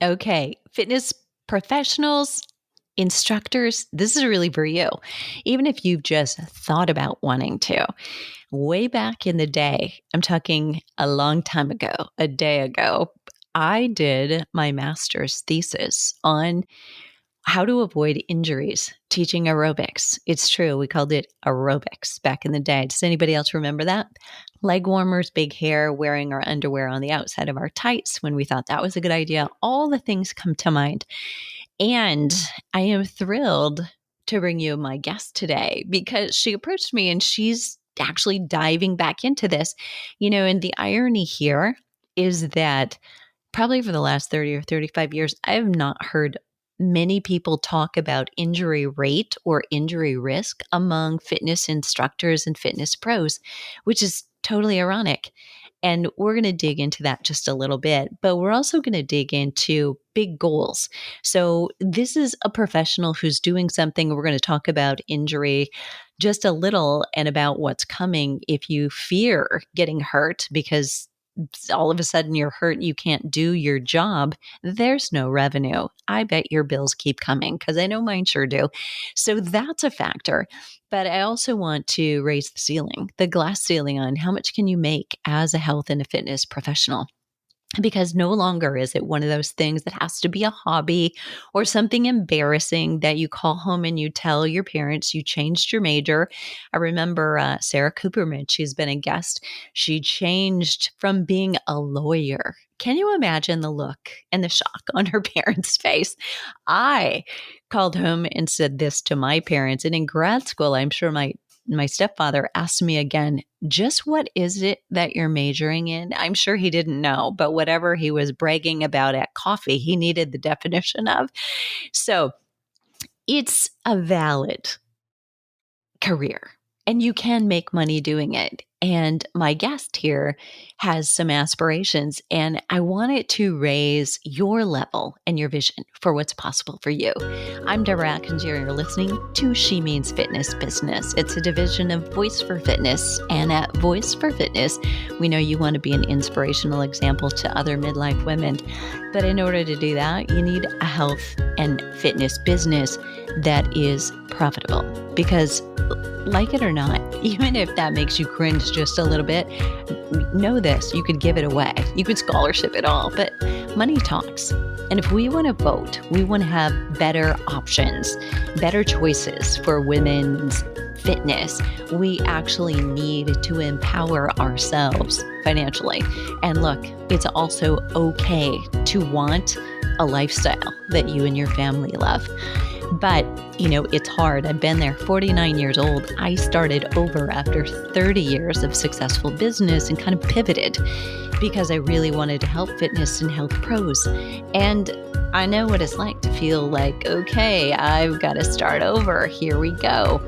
Okay, fitness professionals, instructors, this is really for you. Even if you've just thought about wanting to. Way back in the day, I'm talking a long time ago, a day ago, I did my master's thesis on how to avoid injuries teaching aerobics. It's true, we called it aerobics back in the day. Does anybody else remember that? Leg warmers, big hair, wearing our underwear on the outside of our tights when we thought that was a good idea. All the things come to mind. And I am thrilled to bring you my guest today because she approached me and she's actually diving back into this. And the irony here is that probably for the last 30 or 35 years, I have not heard many people talk about injury rate or injury risk among fitness instructors and fitness pros, which is totally ironic. And we're going to dig into that just a little bit, but we're also going to dig into big goals. So, this is a professional who's doing something. We're going to talk about injury just a little and about what's coming if you fear getting hurt because all of a sudden you're hurt, you can't do your job, there's no revenue. I bet your bills keep coming because I know mine sure do. So that's a factor. But I also want to raise the ceiling, the glass ceiling on how much can you make as a health and a fitness professional? Because no longer is it one of those things that has to be a hobby or something embarrassing that you call home and you tell your parents you changed your major. I remember Sarah Cooperman, she's been a guest. She changed from being a lawyer. Can you imagine the look and the shock on her parents' face? I called home and said this to my parents. And in grad school, I'm sure my stepfather asked me again, just what is it that you're majoring in? I'm sure he didn't know, but whatever he was bragging about at coffee, he needed the definition of. So it's a valid career and you can make money doing it. And my guest here has some aspirations, and I wanted to raise your level and your vision for what's possible for you. I'm Deborah Atkins. You're listening to She Means Fitness Business. It's a division of Voice for Fitness. And at Voice for Fitness, we know you want to be an inspirational example to other midlife women. But in order to do that, you need a health and fitness business that is profitable. Because like it or not, even if that makes you cringe just a little bit, know this, you could give it away. You could scholarship it all, but money talks. And if we want to vote, we want to have better options, better choices for women's fitness. We actually need to empower ourselves financially. And look, it's also okay to want a lifestyle that you and your family love. But, it's hard. I've been there 49 years old. I started over after 30 years of successful business and kind of pivoted because I really wanted to help fitness and health pros. And I know what it's like to feel like, okay, I've got to start over. Here we go.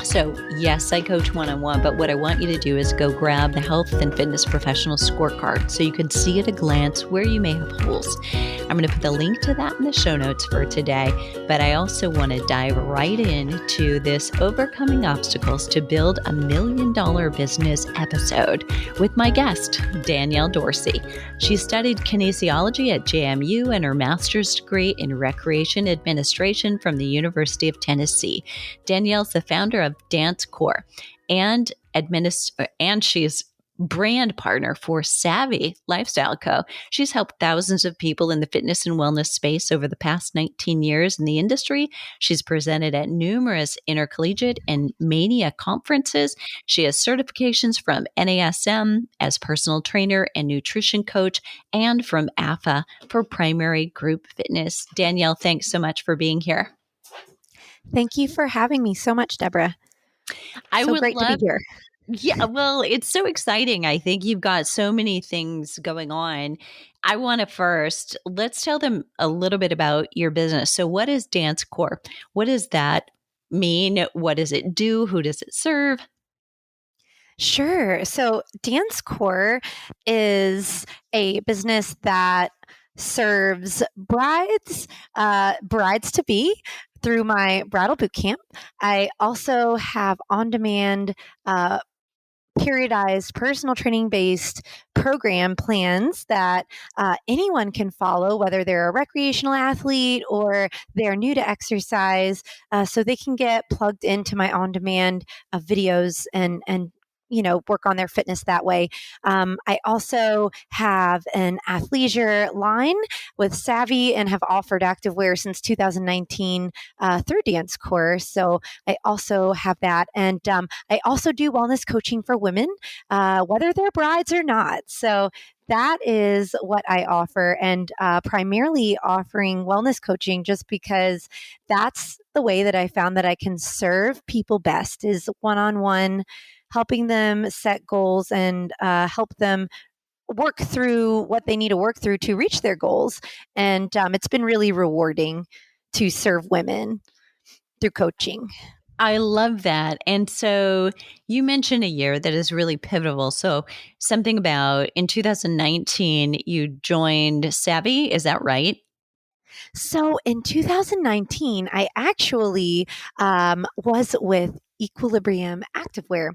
So yes, I coach one-on-one, but what I want you to do is go grab the Health and Fitness Professional Scorecard so you can see at a glance where you may have holes. I'm going to put the link to that in the show notes for today, but I also want to dive right into this Overcoming Obstacles to Build a $1 Million Business episode with my guest, Danielle Dorsey. She studied kinesiology at JMU and her master's degree in recreation administration from the University of Tennessee. Danielle's the founder of Dance Core and she's brand partner for Savvy Lifestyle Co. She's helped thousands of people in the fitness and wellness space over the past 19 years in the industry. She's presented at numerous intercollegiate and mania conferences. She has certifications from NASM as personal trainer and nutrition coach and from AFA for primary group fitness. Danielle, thanks so much for being here. Thank you for having me so much, Deborah. I would great love to be here. Yeah, well, it's so exciting. I think you've got so many things going on. I want to let's tell them a little bit about your business. So what is Dance Core? What does that mean? What does it do? Who does it serve? Sure. So Dance Core is a business that serves brides to be through my bridal boot camp. I also have on-demand periodized personal training based program plans that anyone can follow, whether they're a recreational athlete or they're new to exercise, so they can get plugged into my on demand videos and work on their fitness that way. I also have an athleisure line with Savvy and have offered activewear since 2019 through Dance Core. So I also have that. And I also do wellness coaching for women, whether they're brides or not. So that is what I offer, and primarily offering wellness coaching just because that's the way that I found that I can serve people best is one-on-one, helping them set goals and help them work through what they need to work through to reach their goals. And it's been really rewarding to serve women through coaching. I love that. And so you mentioned a year that is really pivotal. So something about in 2019, you joined Savvy. Is that right? So in 2019, I actually was with Equilibrium Activewear,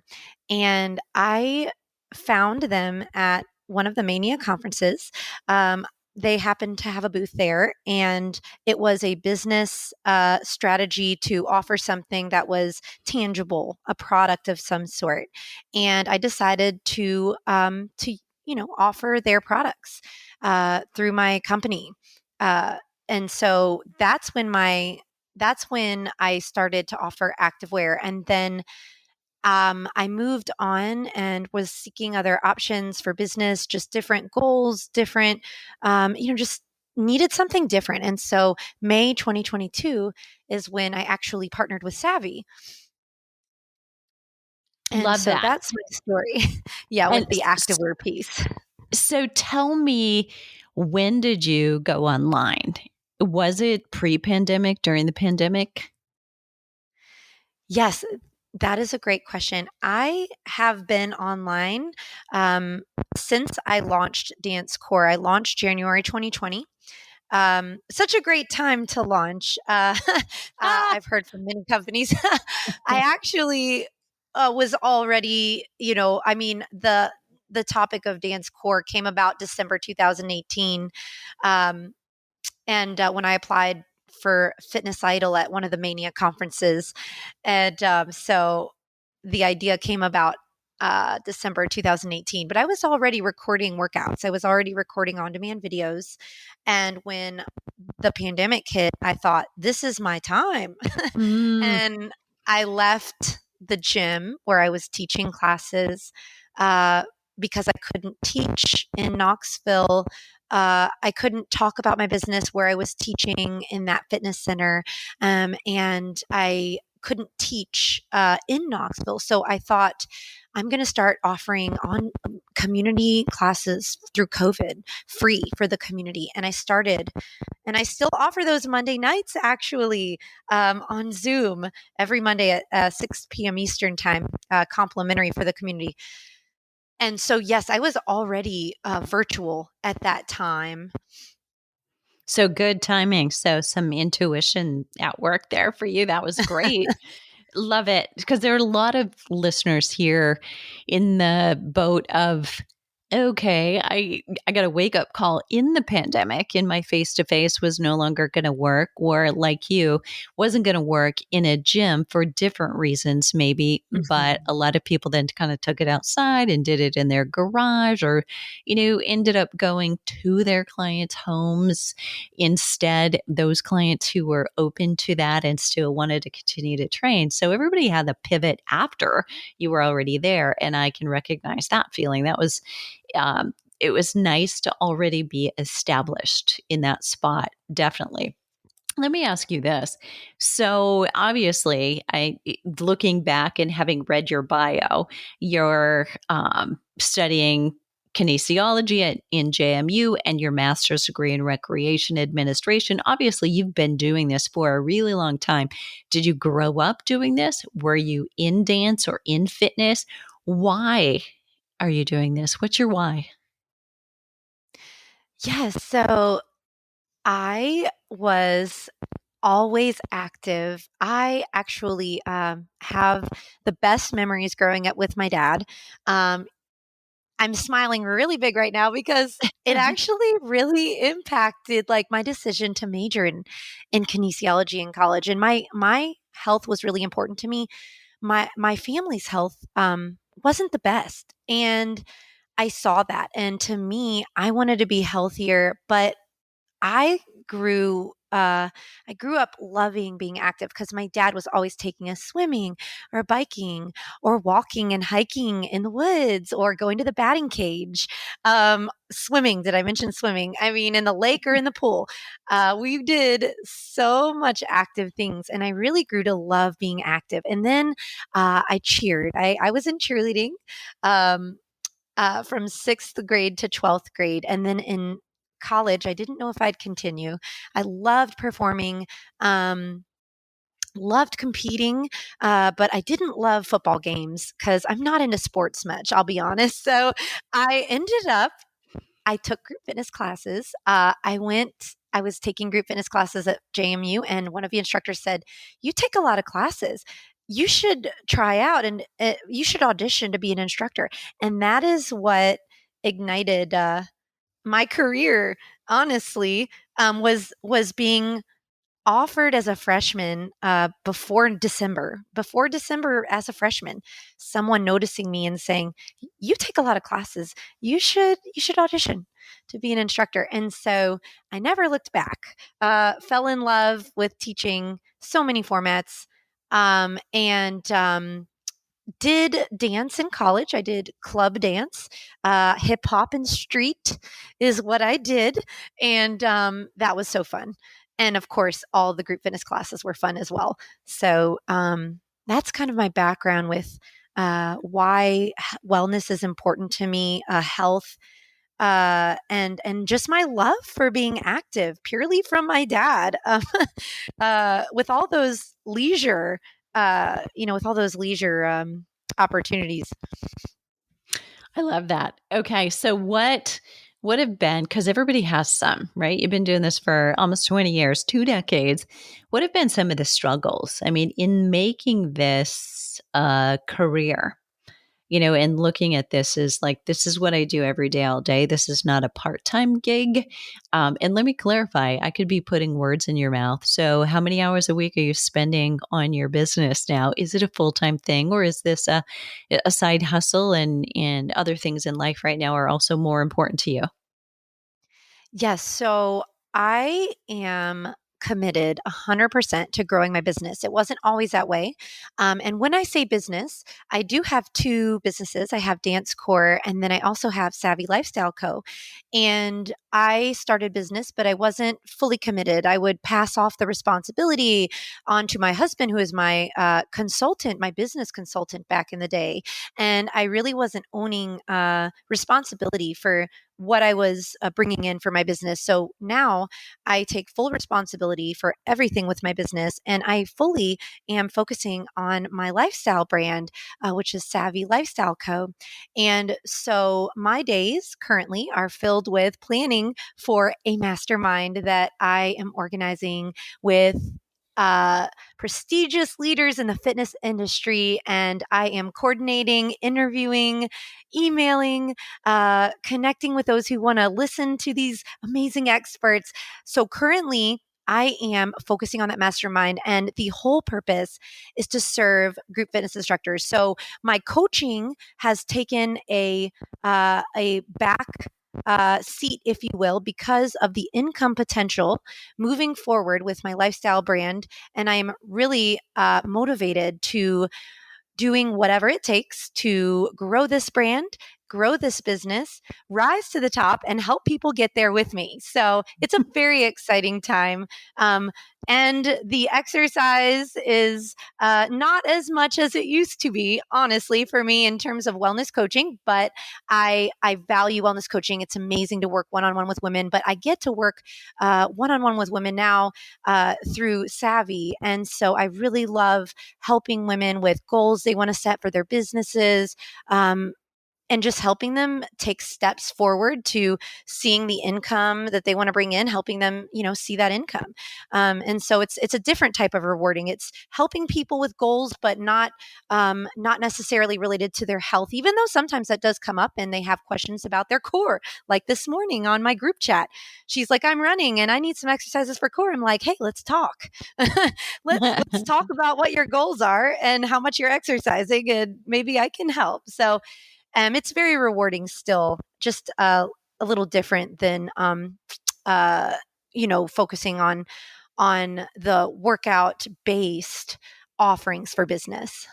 and I found them at one of the Mania conferences. They happened to have a booth there, and it was a business strategy to offer something that was tangible, a product of some sort. And I decided to offer their products through my company. And so that's when I started to offer activewear. And then I moved on and was seeking other options for business, just different goals, different, just needed something different. And so May 2022 is when I actually partnered with Savvy. And Love so that. that's my story. Yeah, And with the activewear piece. so tell me, when did you go online? Was it pre pandemic, during the pandemic? Yes, that is a great question. I have been online um, since I launched Dance Core. I launched January 2020. Such a great time to launch. Ah, I've heard from many companies. I actually was already, I mean, the topic of Dance Core came about December 2018. Um, and when I applied for Fitness Idol at one of the Mania conferences. And so the idea came about December 2018, but I was already recording workouts. I was already recording on demand videos. And when the pandemic hit, I thought, this is my time. mm, And I left the gym where I was teaching classes uh, because I couldn't teach in Knoxville. I couldn't talk about my business where I was teaching in that fitness center. And I couldn't teach in Knoxville. So I thought, I'm going to start offering on community classes through COVID free for the community. And I started, and I still offer those Monday nights actually on Zoom every Monday at 6 p.m. Eastern time, complimentary for the community. And so, yes, I was already virtual at that time. so good timing. So some intuition at work there for you. That was great. Love it. Because there are a lot of listeners here in the boat of, okay, I got a wake up call in the pandemic, and my face to face was no longer going to work, or like you, wasn't going to work in a gym for different reasons, maybe. But Mhm. a lot of people then kind of took it outside and did it in their garage, or, ended up going to their clients' homes instead, those clients who were open to that and still wanted to continue to train. So everybody had the pivot after you were already there. And I can recognize that feeling. It was nice to already be established in that spot. Definitely. Let me ask you this. So obviously, I looking back and having read your bio, you're studying kinesiology in JMU and your master's degree in recreation administration. Obviously, you've been doing this for a really long time. Did you grow up doing this? Were you in dance or in fitness? Why are you doing this? What's your why? Yes. So I was always active. I actually have the best memories growing up with my dad. Um, I'm smiling really big right now because it actually really impacted like my decision to major in kinesiology in college. And my health was really important to me. My family's health wasn't the best, and I saw that. And to me, I wanted to be healthier, but I grew I grew up loving being active because my dad was always taking us swimming or biking or walking and hiking in the woods or going to the batting cage. Swimming, did I mention swimming? I mean, in the lake or in the pool. We did so much active things, and I really grew to love being active. And then I cheered. I was in cheerleading. Um, from sixth grade to 12th grade. And then in college, I didn't know if I'd continue. I loved performing, loved competing, but I didn't love football games because I'm not into sports much, I'll be honest. So I ended up I took group fitness classes. I was taking group fitness classes at JMU, and one of the instructors said, "You take a lot of classes. You should try out and you should audition to be an instructor." And that is what ignited my career. Honestly, was being offered as a freshman before December as a freshman, someone noticing me and saying, "You take a lot of classes. You should audition to be an instructor." And so I never looked back. Fell in love with teaching so many formats, and did dance in college. I did club dance. Hip hop and street is what I did. And that was so fun. And of course, all the group fitness classes were fun as well. So that's kind of my background with why wellness is important to me, health, and just my love for being active purely from my dad. With all those leisure, with all those leisure opportunities. I love that. Okay, so what would have been, because everybody has some, right? You've been doing this for almost 20 years, 2 decades. What have been some of the struggles? I mean, in making this a career, and looking at this as like, this is what I do every day, all day. This is not a part time gig. And let me clarify, I could be putting words in your mouth. So, how many hours a week are you spending on your business now? Is it a full time thing, or is this a side hustle, and other things in life right now are also more important to you? Yes. So I am committed 100% to growing my business. It wasn't always that way. And when I say business, I do have two businesses. I have Dance Core, and then I also have Savvy Lifestyle Co. And I started business, but I wasn't fully committed. I would pass off the responsibility onto my husband, who is my consultant, my business consultant back in the day. And I really wasn't owning responsibility for what I was bringing in for my business. So now I take full responsibility for everything with my business, and I fully am focusing on my lifestyle brand, which is Savvy Lifestyle Co. And so my days currently are filled with planning for a mastermind that I am organizing with uh, prestigious leaders in the fitness industry. And I am coordinating, interviewing, emailing, connecting with those who want to listen to these amazing experts. So currently, I am focusing on that mastermind, and the whole purpose is to serve group fitness instructors. So my coaching has taken a back seat, if you will, because of the income potential moving forward with my lifestyle brand. And I am really motivated to doing whatever it takes to grow this brand, grow this business, rise to the top, and help people get there with me. So it's a very exciting time. Um, and the exercise is not as much as it used to be, honestly, for me in terms of wellness coaching. But I value wellness coaching. It's amazing to work one on one with women, but I get to work one on one with women now through Savvy. And so I really love helping women with goals they want to set for their businesses. Um, and just helping them take steps forward to seeing the income that they want to bring in, helping them, see that income. And so it's a different type of rewarding. It's helping people with goals, but not necessarily related to their health, even though sometimes that does come up and they have questions about their core. Like this morning on my group chat, she's like, I'm running and I need some exercises for core. I'm like, hey, let's talk. Let's talk about what your goals are and how much you're exercising, and maybe I can help. So it's very rewarding still, just a little different than focusing on the workout based offerings for business.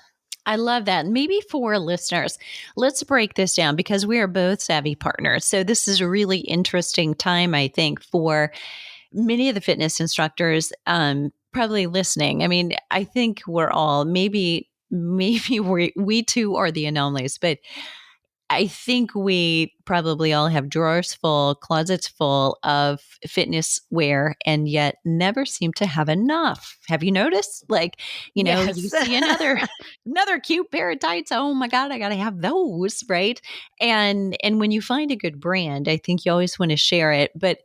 I love that. Maybe for listeners, let's break this down because we are both savvy partners. So this is a really interesting time, I think, for many of the fitness instructors probably listening. I mean, I think we're all maybe we too are the anomalies, but I think we probably all have drawers full, closets full of fitness wear, and yet never seem to have enough. Have you noticed? Like, Yes. you see another cute pair of tights. Oh my God, I gotta have those, right? And when you find a good brand, I think you always want to share it. But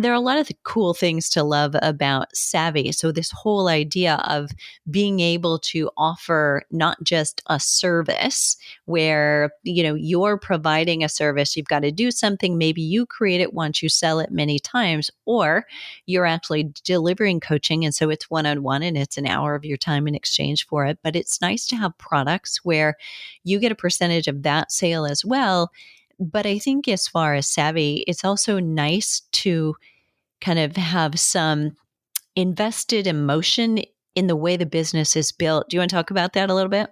there are a lot of cool things to love about Savvy. So this whole idea of being able to offer not just a service where you're providing a service, you've got to do something, maybe you create it once, you sell it many times, or you're actually delivering coaching, and so it's one-on-one and it's an hour of your time in exchange for it. But it's nice to have products where you get a percentage of that sale as well. But I think as far as Savvy, it's also nice to kind of have some invested emotion in the way the business is built. Do you want to talk about that a little bit?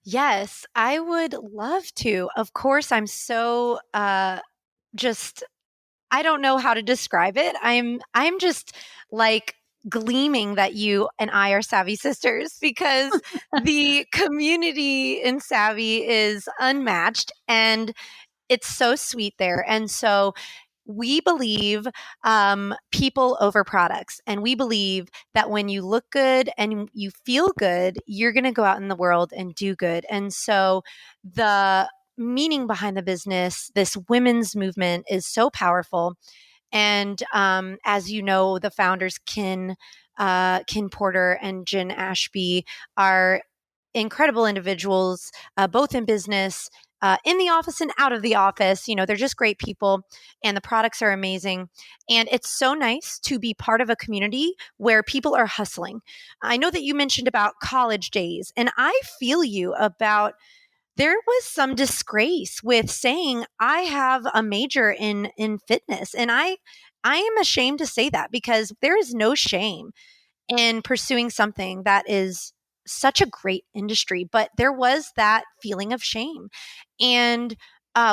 Yes, I would love to. Of course, I'm so just I don't know how to describe it. I'm just like gleaming that you and I are Savvy sisters, because the community in Savvy is unmatched and it's so sweet there. And so we believe people over products. And we believe that when you look good and you feel good, you're going to go out in the world and do good. And so the meaning behind the business, this women's movement, is so powerful. And as you know, the founders, Kin Porter and Jen Ashby, are incredible individuals, both in business, in the office and out of the office. They're just great people, and the products are amazing. And it's so nice to be part of a community where people are hustling. I know that you mentioned about college days, and I feel you about there was some disgrace with saying I have a major in fitness, and I am ashamed to say that, because there is no shame in pursuing something that is such a great industry. But there was that feeling of shame. And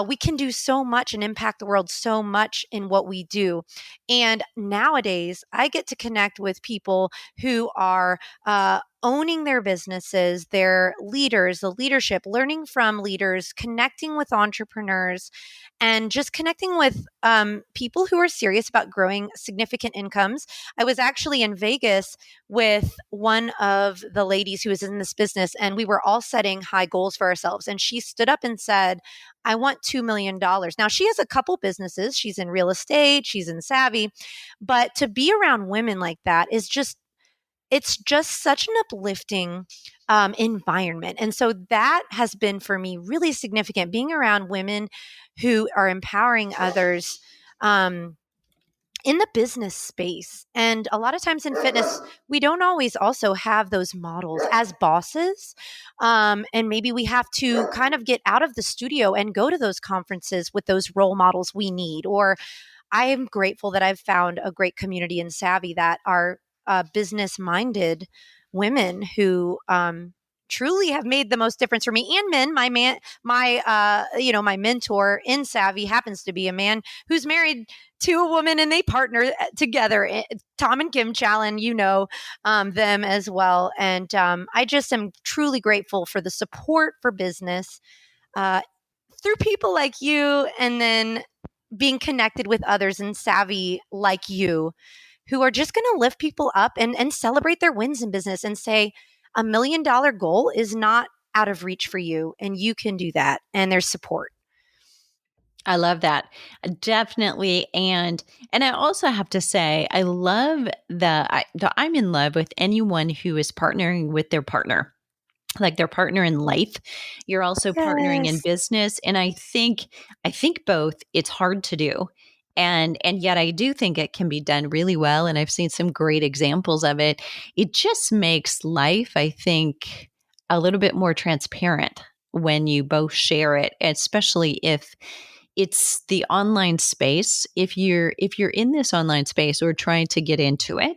we can do so much and impact the world so much in what we do. And nowadays, I get to connect with people who are owning their businesses, their leaders, the leadership, learning from leaders, connecting with entrepreneurs, and just connecting with people who are serious about growing significant incomes. I was actually in Vegas with one of the ladies who is in this business, and we were all setting high goals for ourselves. And she stood up and said, I want $2 million. Now, she has a couple businesses. She's in real estate, she's in Savvy, but to be around women like that is it's just such an uplifting environment. And so that has been for me really significant, being around women who are empowering others in the business space. And a lot of times in fitness, we don't always also have those models as bosses. And maybe we have to kind of get out of the studio and go to those conferences with those role models we need. Or I am grateful that I've found a great community in Savvy that are business minded women who truly have made the most difference for me, and men. My mentor in Savvy happens to be a man who's married to a woman, and they partner together. Tom and Kim Challen, them as well. And I just am truly grateful for the support for business through people like you, and then being connected with others in Savvy like you, who are just going to lift people up and celebrate their wins in business and say $1 million goal is not out of reach for you, and you can do that. And there's support. I love that. Definitely. And I also have to say, I love I'm in love with anyone who is partnering with their partner, like their partner in life. You're also partnering in Yes. business. And I think both, it's hard to do. And yet I do think it can be done really well. And I've seen some great examples of it. It just makes life, I think, a little bit more transparent when you both share it, especially if it's the online space. If you're in this online space or trying to get into it,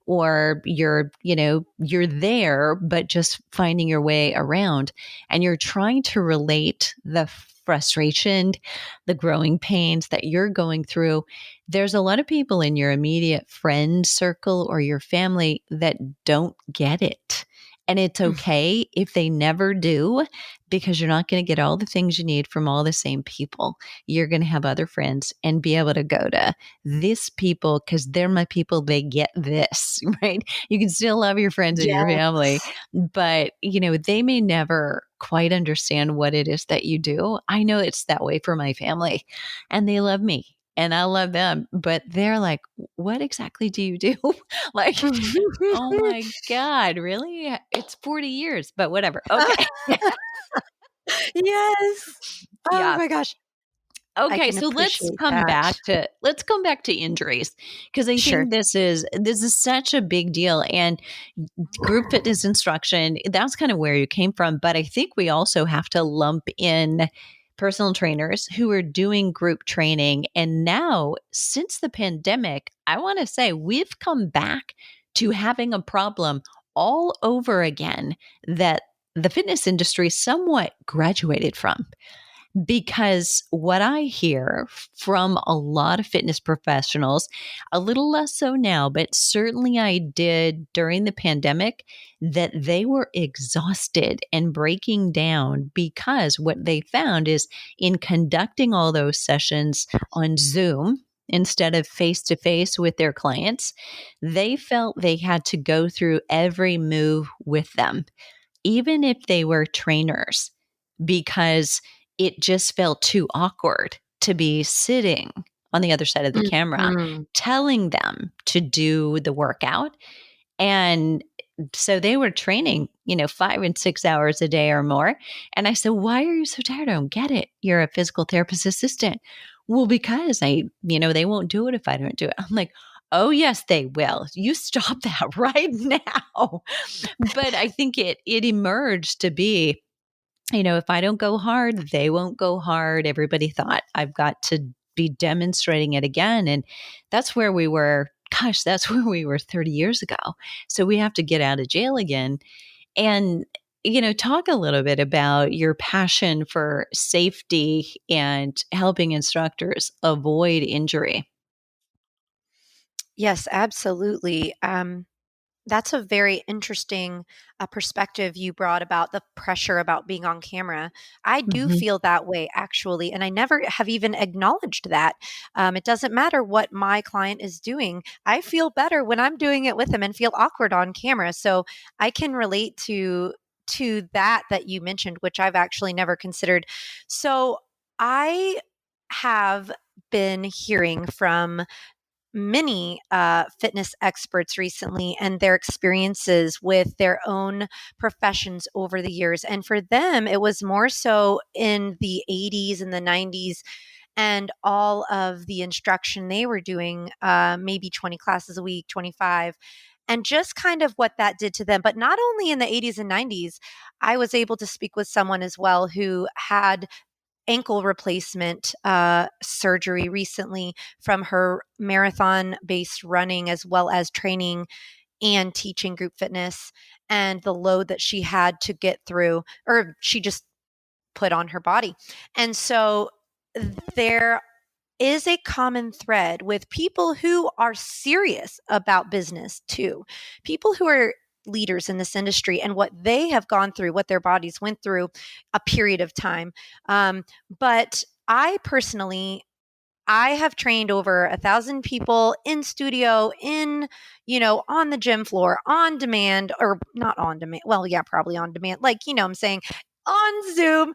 or you're there but just finding your way around, and you're trying to relate the frustration, the growing pains that you're going through, there's a lot of people in your immediate friend circle or your family that don't get it. And it's okay if they never do, because you're not going to get all the things you need from all the same people. You're going to have other friends and be able to go to this people because they're my people. They get this, right? You can still love your friends and your family, Yes. but they may never quite understand what it is that you do. I know it's that way for my family, and they love me and I love them, but they're like, what exactly do you do? Like, oh my God, really? It's 40 years, but whatever. Okay. Yes. Oh Yeah. my gosh. I Okay, can so let's appreciate come that. back to injuries, because I Sure. think this is such a big deal. And group fitness instruction, that's kind of where you came from, but I think we also have to lump in personal trainers who are doing group training. And now, since the pandemic, I want to say we've come back to having a problem all over again that the fitness industry somewhat graduated from. Because what I hear from a lot of fitness professionals, a little less so now, but certainly I did during the pandemic, that they were exhausted and breaking down, because what they found is, in conducting all those sessions on Zoom instead of face to face with their clients, they felt they had to go through every move with them, even if they were trainers, because it just felt too awkward to be sitting on the other side of the camera Mhm. telling them to do the workout. And so they were training, 5 and 6 hours a day or more. And I said, why are you so tired? I don't get it. You're a physical therapist assistant. Well, because they won't do it if I don't do it. I'm like, oh, yes, they will. You stop that right now. But I think it emerged to be, if I don't go hard, they won't go hard. Everybody thought I've got to be demonstrating it again. And that's where we were. Gosh, that's where we were 30 years ago. So we have to get out of jail again. And, talk a little bit about your passion for safety and helping instructors avoid injury. Yes, absolutely. That's a very interesting perspective you brought about the pressure about being on camera. I do Mhm. feel that way actually, and I never have even acknowledged that. It doesn't matter what my client is doing. I feel better when I'm doing it with them and feel awkward on camera. So I can relate to that you mentioned, which I've actually never considered. So I have been hearing from many fitness experts recently and their experiences with their own professions over the years. And for them, it was more so in the 80s and the 90s, and all of the instruction they were doing, maybe 20 classes a week, 25. And just kind of what that did to them. But not only in the 80s and 90s, I was able to speak with someone as well who had ankle replacement surgery recently from her marathon based running, as well as training and teaching group fitness, and the load that she had to get through, or she just put on her body. And so there is a common thread with people who are serious about business too. People who are leaders in this industry and what they have gone through, what their bodies went through a period of time. But I personally, I have trained over 1,000 people in studio, on the gym floor, on demand, or not on demand. Well, yeah, probably on demand. I'm saying on Zoom,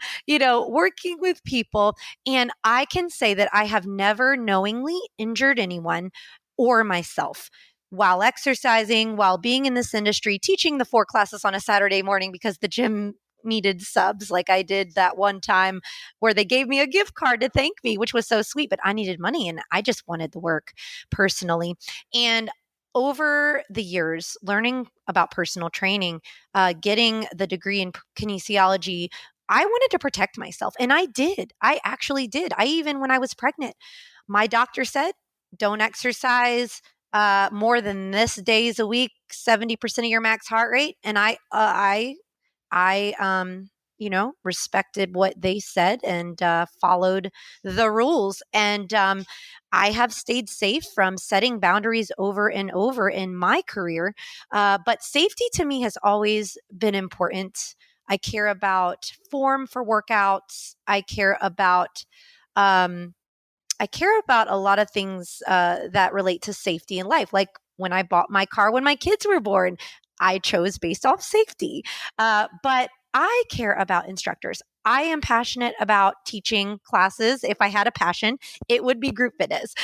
working with people. And I can say that I have never knowingly injured anyone or myself while exercising, while being in this industry, teaching the 4 classes on a Saturday morning because the gym needed subs, like I did that one time where they gave me a gift card to thank me, which was so sweet, but I needed money and I just wanted the work personally. And over the years, learning about personal training, getting the degree in kinesiology, I wanted to protect myself. And I did. I actually did. When I was pregnant, my doctor said, don't exercise more than this days a week, 70% of your max heart rate. And I respected what they said and followed the rules. And I have stayed safe from setting boundaries over and over in my career. But safety to me has always been important. I care about form for workouts. Um, I care about a lot of things that relate to safety in life. Like when I bought my car when my kids were born, I chose based off safety. But I care about instructors. I am passionate about teaching classes. If I had a passion, it would be group fitness.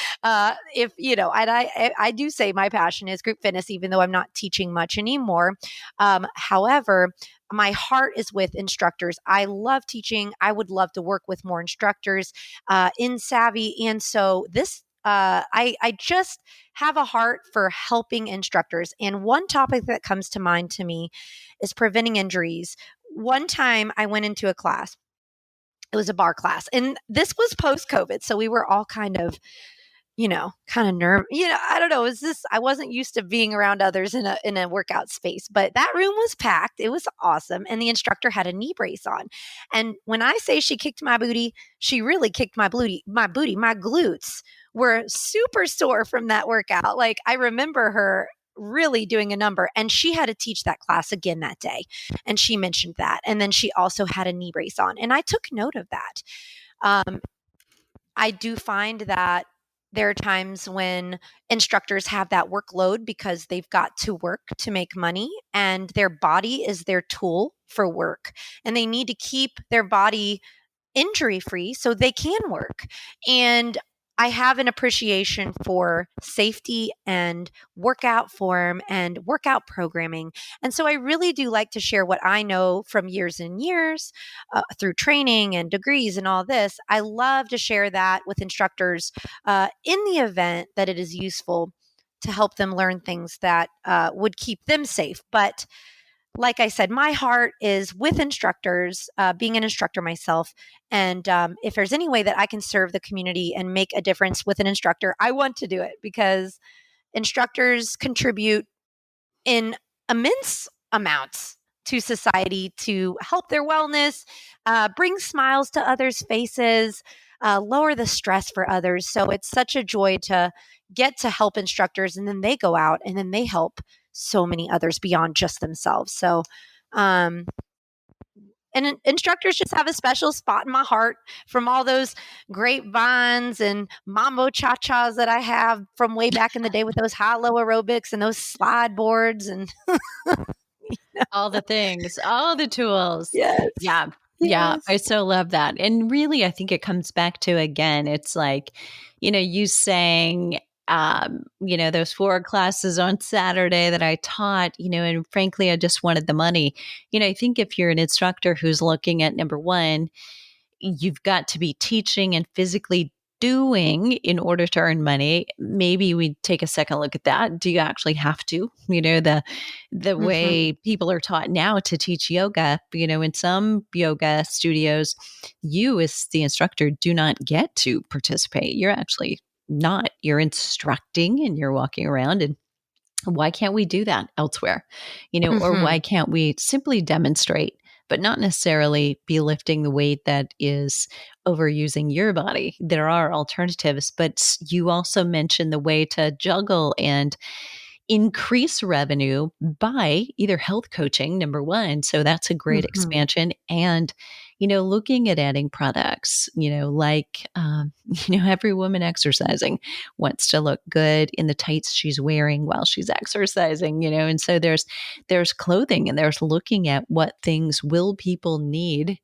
If you know, and I do say my passion is group fitness, even though I'm not teaching much anymore. However, my heart is with instructors. I love teaching. I would love to work with more instructors in Savvy, and so I just have a heart for helping instructors. And one topic that comes to mind to me is preventing injuries. One time I went into a class. It was a bar class, and this was post COVID, so we were all kind of nerve. I don't know. I wasn't used to being around others in a workout space, but that room was packed. It was awesome. And the instructor had a knee brace on. And when I say she kicked my booty, she really kicked my booty. My glutes were super sore from that workout. Like I remember her really doing a number, and she had to teach that class again that day. And she mentioned that. And then she also had a knee brace on. And I took note of that. I do find that there are times when instructors have that workload because they've got to work to make money, and their body is their tool for work, and they need to keep their body injury free so they can work. And I have an appreciation for safety and workout form and workout programming. And so I really do like to share what I know from years and years through training and degrees and all this. I love to share that with instructors in the event that it is useful to help them learn things that would keep them safe. But like I said, my heart is with instructors, being an instructor myself. And if there's any way that I can serve the community and make a difference with an instructor, I want to do it because instructors contribute in immense amounts to society to help their wellness, bring smiles to others' faces, lower the stress for others. So it's such a joy to get to help instructors, and then they go out and then they help so many others beyond just themselves. So, and instructors just have a special spot in my heart from all those grapevines and mambo cha-chas that I have from way back in the day with those high-low aerobics and those slide boards and all the things, all the tools. Yes. Yeah. Yes. Yeah. I so love that. And really, I think it comes back to, again, it's like, you saying, those 4 classes on Saturday that I taught, and frankly, I just wanted the money. I think if you're an instructor who's looking at number one, you've got to be teaching and physically doing in order to earn money. Maybe we take a second look at that. Do you actually have to? The way people are taught now to teach yoga, in some yoga studios, you as the instructor do not get to participate. You're actually not. You're instructing and you're walking around. And why can't we do that elsewhere? Or why can't we simply demonstrate, but not necessarily be lifting the weight that is overusing your body? There are alternatives, but you also mentioned the way to juggle and increase revenue by either health coaching, number one. So that's a great expansion, and looking at adding products, like, every woman exercising wants to look good in the tights she's wearing while she's exercising, and so there's clothing and there's looking at what things will people need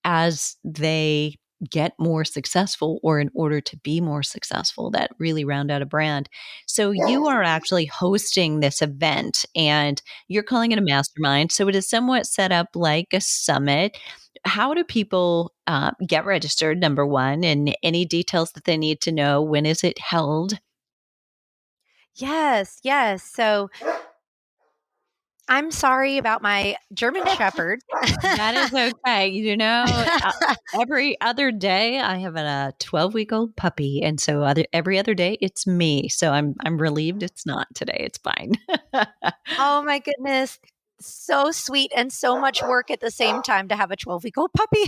as they get more successful or in order to be more successful that really round out a brand. So you are actually hosting this event and you're calling it a mastermind. So it is somewhat set up like a summit. How do people get registered, number one, and any details that they need to know? When is it held? Yes, yes. So I'm sorry about my German Shepherd. That is okay. Every other day I have a 12-week-old puppy, and so every other day it's me. So I'm relieved it's not today. It's fine. Oh my goodness. So sweet and so much work at the same time to have a 12-week-old puppy.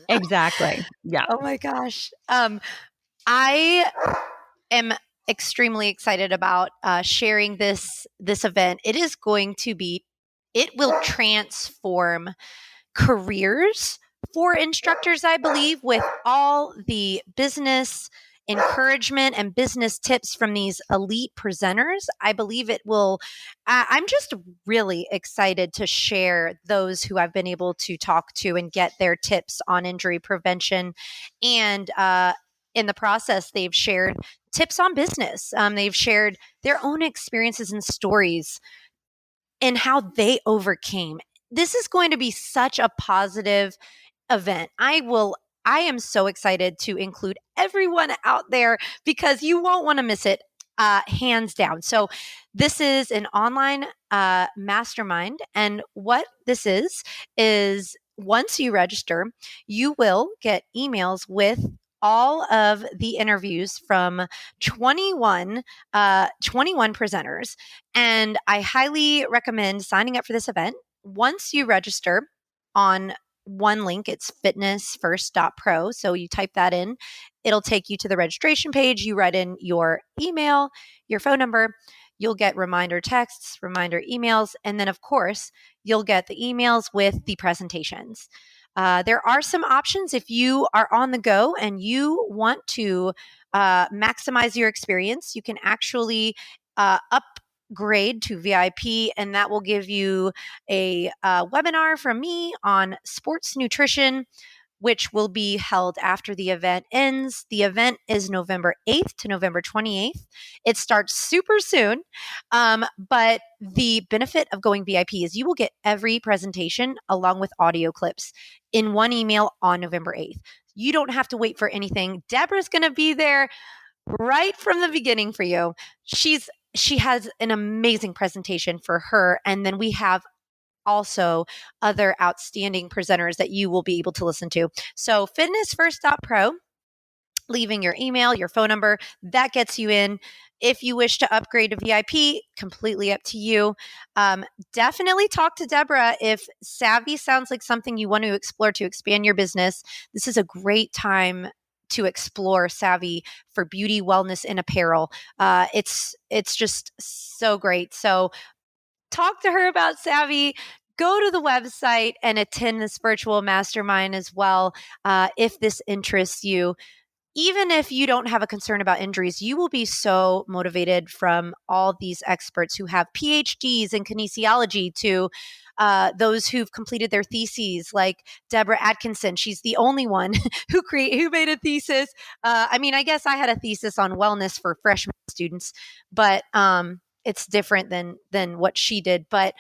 Exactly. Yeah. Oh my gosh. I am extremely excited about sharing this event. It will transform careers for instructors, I believe, with all the business encouragement and business tips from these elite presenters. I believe it will. I'm just really excited to share those who I've been able to talk to and get their tips on injury prevention. And in the process, they've shared tips on business. They've shared their own experiences and stories and how they overcame. This is going to be such a positive event. I am so excited to include everyone out there because you won't want to miss it, hands down. So this is an online mastermind, and what this is once you register, you will get emails with all of the interviews from 21 presenters, and I highly recommend signing up for this event. Once you register on one link, it's fitnessfirst.pro. So you type that in, it'll take you to the registration page. You write in your email, your phone number, you'll get reminder texts, reminder emails, and then, of course, you'll get the emails with the presentations. There are some options if you are on the go and you want to maximize your experience. You can actually upgrade to VIP, and that will give you a webinar from me on sports nutrition, which will be held after the event ends. The event is November 8th to November 28th. It starts super soon, but the benefit of going VIP is you will get every presentation along with audio clips in one email on November 8th. You don't have to wait for anything. Deborah's going to be there right from the beginning for you. She has an amazing presentation for her, and then we have also other outstanding presenters that you will be able to listen to. So fitnessfirst.pro, leaving your email, your phone number, that gets you in. If you wish to upgrade to VIP, completely up to you. Definitely talk to Deborah if Savvy sounds like something you want to explore to expand your business. This is a great time to explore Savvy for beauty, wellness, and apparel. It's just so great. So talk to her about Savvy. Go to the website and attend this virtual mastermind as well if this interests you. Even if you don't have a concern about injuries, you will be so motivated from all these experts who have PhDs in kinesiology to those who've completed their theses, like Deborah Atkinson. She's the only one who made a thesis. I guess I had a thesis on wellness for freshman students, but it's different than what she did. But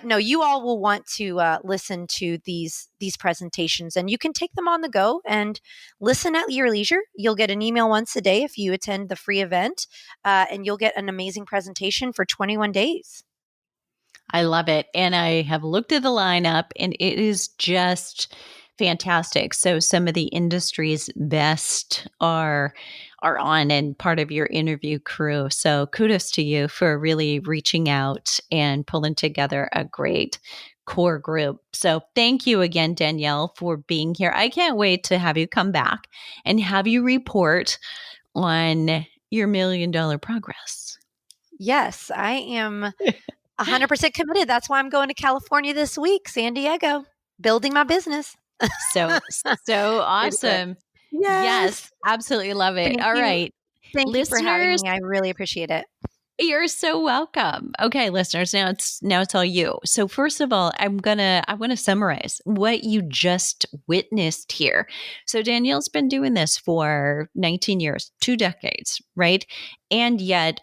no, you all will want to listen to these presentations, and you can take them on the go and listen at your leisure. You'll get an email once a day if you attend the free event, and you'll get an amazing presentation for 21 days. I love it. And I have looked at the lineup and it is just fantastic. So some of the industry's best are on and part of your interview crew. So kudos to you for really reaching out and pulling together a great core group. So thank you again, Danielle, for being here. I can't wait to have you come back and have you report on your $1 million progress. Yes, I am 100% committed. That's why I'm going to California this week, San Diego, building my business. So, so Pretty good. awesome. Yes, Yes. absolutely love it. Thank All you. right. Thank you for having Listeners, me. I really appreciate it. you're so welcome. Okay, listeners, now it's all you. So first of all, I want to summarize what you just witnessed here. So Danielle's been doing this for 19 years, 2 decades, right? And yet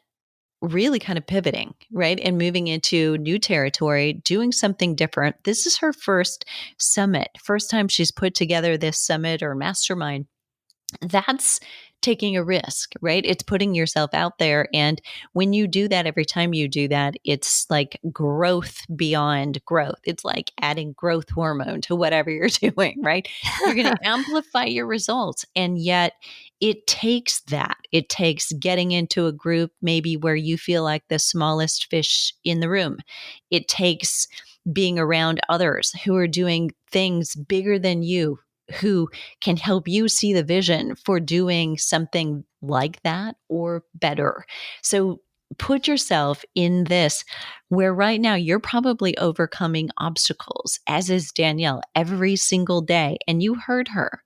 really kind of pivoting, right? And moving into new territory, doing something different. This is her first summit, first time she's put together this summit or mastermind. That's taking a risk, right? It's putting yourself out there. And when you do that, every time you do that, it's like growth beyond growth. It's like adding growth hormone to whatever you're doing, right? You're going to amplify your results. And yet it takes that. It takes getting into a group, maybe where you feel like the smallest fish in the room. It takes being around others who are doing things bigger than you, who can help you see the vision for doing something like that or better. So put yourself in this where right now you're probably overcoming obstacles, as is Danielle, every single day. And you heard her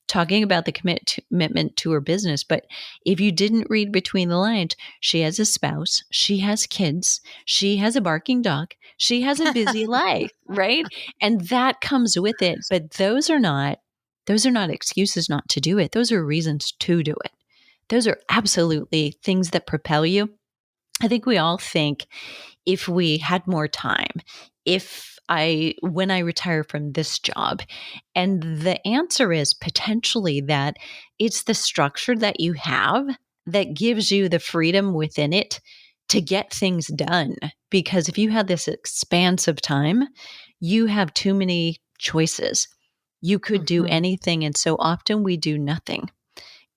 talking about the commitment to her business. But if you didn't read between the lines, she has a spouse, she has kids, she has a barking dog, she has a busy life, right? And that comes with it. But those are not excuses not to do it. Those are reasons to do it. Those are absolutely things that propel you. I think we all think if we had more time, when I retire from this job, and the answer is potentially that it's the structure that you have that gives you the freedom within it to get things done. Because if you had this expanse of time, you have too many choices. You could do Mhm. anything. And so often we do nothing.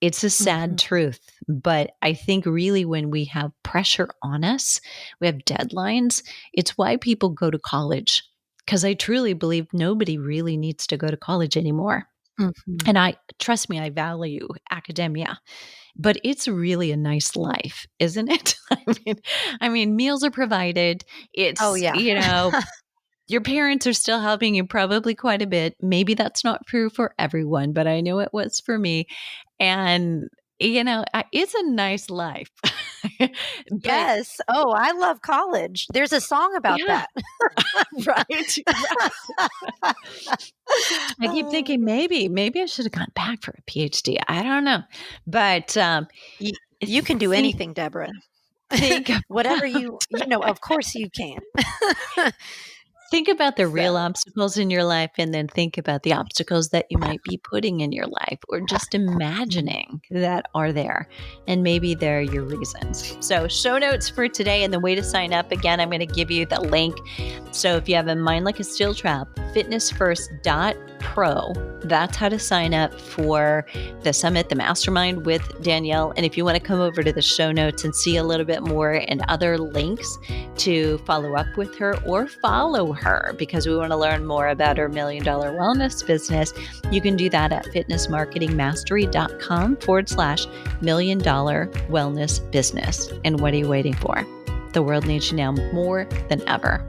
It's a sad Mhm. truth. But I think really when we have pressure on us, we have deadlines, it's why people go to college. Because I truly believe nobody really needs to go to college anymore. Mhm. And trust me, I value academia, but it's really a nice life, isn't it? I mean, meals are provided. Oh, It's, yeah. your parents are still helping you probably quite a bit. Maybe that's not true for everyone, but I know it was for me. And, it's a nice life. But Yes. Oh, I love college. There's a song about yeah, that. right. I keep Oh, thinking yeah. maybe I should have gone back for a PhD. I don't know. But You you can do think, anything, Deborah. think Whatever of course you can. Think about the real So, obstacles in your life and then think about the obstacles that you might be putting in your life or just mhm. imagining that are there. And maybe they're your reasons. So, show notes for today and the way to sign up. Again, I'm going to give you the link. So, if you have a mind like a steel trap, fitnessfirst.pro. That's how to sign up for the summit, the mastermind with Danielle. And if you want to come over to the show notes and see a little bit more and other links to follow up with her or follow her because we want to learn more about her $1 million wellness business, you can do that at fitnessmarketingmastery.com/$1 million wellness business. And what are you waiting for? The world needs you now more than ever.